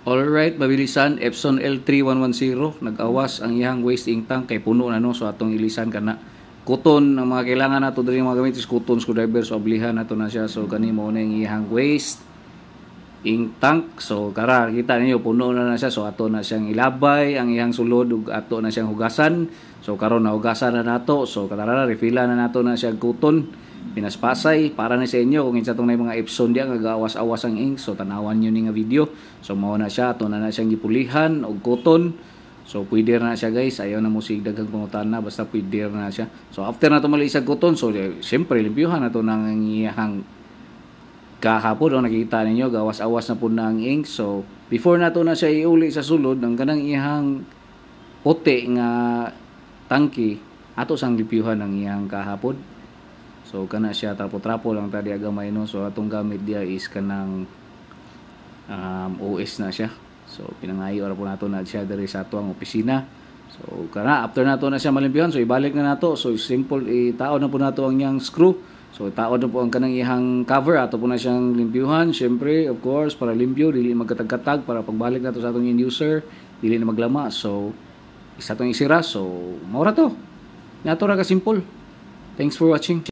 Alright, mabilisan, Epson L3110 nag-awas ang iyang waste ink tank kay puno na no, so atong ilisan kana. Kuton ang mga kailangan nato diri mga gamit is kuton screwdriver, so oblihan nato na siya. So kani mo na yung iyang waste ink tank. So kara kita ninyo puno na siya, so ato na siyang ilabay ang iyang sulod ug ato na siyang hugasan. So karon na hugasan na nato, so katara refilla na nato na siyang kuton. Pinaspasay para na sa inyo kung isa tong mga Epson diya nga gawas-awas ang ink. So tanawan niyo ni nga video. So mao na siya, ato na siyang gipulihan og kuton. So pwede na siya guys, ayaw na mo sig daghang pangutana, basta pwede na siya. So after na to malisag kuton, so siyempre limpyuhan na to nang iyang kahapon. Nakikita ninyo gawas-awas na po na ang ink. So before na to na siya iuli sa sulod, ang kanang iyang puti nga tangki ato sang limpyuhan ang iyang kahapon. So kana siya trapo-trapo lang tadi agamay no. So atong gamit dia is kanang OS na siya. So pinangayo ra po nato na siya diri sa atuang opisina. So kana after nato na siya malimpyuhan, so ibalik na nato. So simple, itaod na po nato ang iyang screw. So itaod na po ang kanang ihang cover, ato po na siyang limpyuhan. Syempre of course para limpyo, dili magkatag-katag para pagbalik nato sa atong end user, dili na maglama. So isa tong isira. So mao ra to. Nato ra ka simple. Thanks for watching.